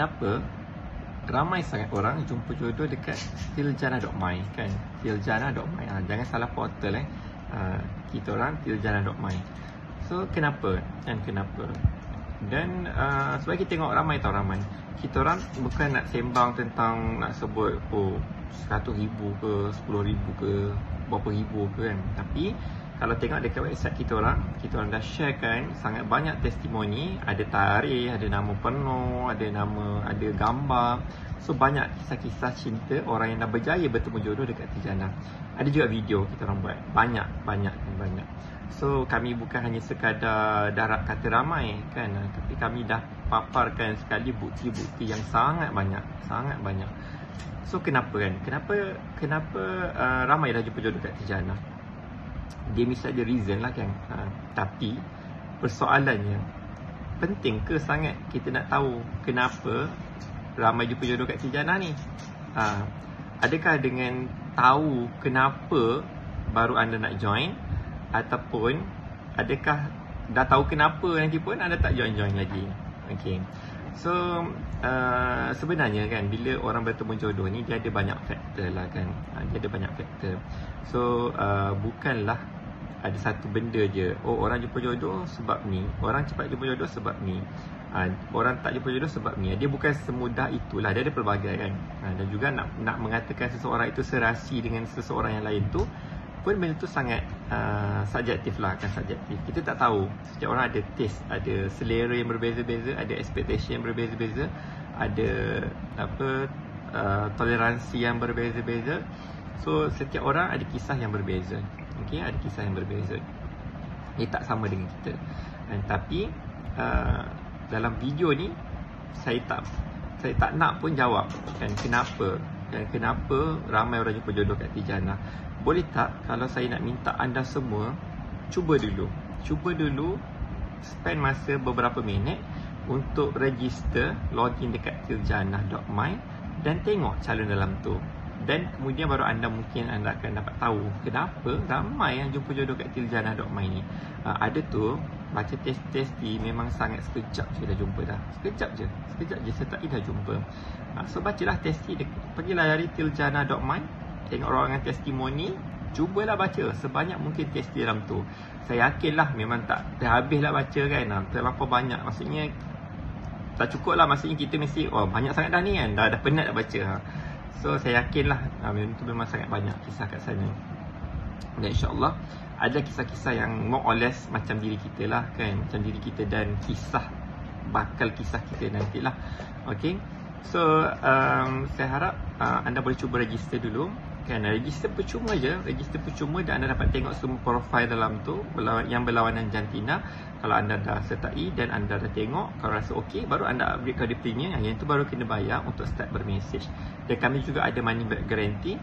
kenapa ramai sangat orang jumpa jodoh dekat tiljana.my kan. Tiljana.my, jangan salah portal kita orang tiljana.my. So kenapa kan, kenapa? Dan sebab kita tengok ramai kita orang bukan nak sembang tentang nak sebut 100,000 ke 10,000 ke berapa ribu ke kan. Tapi kalau tengok dekat website kita orang dah sharekan sangat banyak testimoni, ada tarikh, ada nama penuh, ada gambar. So banyak kisah-kisah cinta orang yang dah berjaya bertemu jodoh dekat Tiljana. Ada juga video kita orang buat, banyak. So kami bukan hanya sekadar darat kata ramai kan, tapi kami dah paparkan sekali bukti-bukti yang sangat banyak. So kenapa kan? Kenapa ramai dah jumpa jodoh kat Tiljana? Dia mesti ada reason lah kan. Tapi persoalannya, penting ke sangat kita nak tahu kenapa ramai jumpa jodoh kat Tiljana ni? Adakah dengan tahu kenapa baru anda nak join, ataupun adakah dah tahu kenapa nanti pun anda tak join lagi? Okay. So sebenarnya kan, bila orang bertemu jodoh ni dia ada banyak faktor lah kan. Dia ada banyak faktor. So bukanlah ada satu benda je. Orang jumpa jodoh sebab ni, orang cepat jumpa jodoh sebab ni, orang tak jumpa jodoh sebab ni. Dia bukan semudah itulah. Dia ada pelbagai kan. Dan juga nak mengatakan seseorang itu serasi dengan seseorang yang lain tu pun benda tu sangat subjektif lah kan, subjektif. Kita tak tahu. Setiap orang ada taste, ada selera yang berbeza-beza, ada expectation yang berbeza-beza, ada toleransi yang berbeza-beza. So setiap orang ada kisah yang berbeza. Okay, ada kisah yang berbeza. Dia tak sama dengan kita. Tapi dalam video ni saya tak nak pun jawab kan kenapa ramai orang jumpa jodoh kat Tiljana. Boleh tak kalau saya nak minta anda semua cuba dulu spend masa beberapa minit untuk register, login dekat tiljana.my dan tengok calon dalam tu. Dan kemudian baru anda akan dapat tahu kenapa ramai yang jumpa jodoh kat tiljana.my ni. Ada tu baca test-test memang sangat sekejap je dah jumpa dah. Sekejap je setahun dah jumpa. So bacalah testi, pergilah dari tiljana.my, tengok orang dengan testimoni, cubalah baca sebanyak mungkin testi dalam tu. Saya yakinlah memang tak terhabislah baca kan. Terlampau banyak, maksudnya tak cukup lah. Maksudnya kita mesti banyak sangat dah ni kan, dah penat dah baca. So saya yakinlah memang sangat banyak kisah kat sana. Dan insyaAllah ada kisah-kisah yang more or less macam diri kita lah kan, macam diri kita dan bakal kisah kita nantilah. Okay. So saya harap anda boleh cuba register dulu kan. Register percuma je, dan anda dapat tengok semua profil dalam tu yang berlawanan jantina. Kalau anda dah sertai dan anda dah tengok, kalau rasa okey, baru anda upgrade kode premium. Yang itu baru kena bayar untuk start bermesej. Dan kami juga ada money back guarantee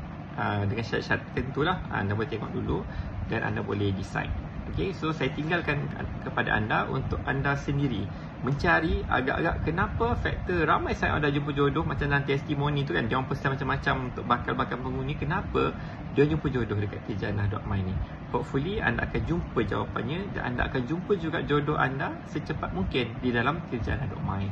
dengan syarat-syarat tertentulah. Anda boleh tengok dulu dan anda boleh decide. Okay, so saya tinggalkan kepada anda untuk anda sendiri mencari agak-agak kenapa faktor ramai saya ada jumpa jodoh. Macam dalam testimoni tu kan, dia orang pesan macam-macam untuk bakal-bakal penghuni. Kenapa dia jumpa jodoh dekat tiljana.my ni? Hopefully anda akan jumpa jawapannya, dan anda akan jumpa juga jodoh anda secepat mungkin di dalam tiljana.my.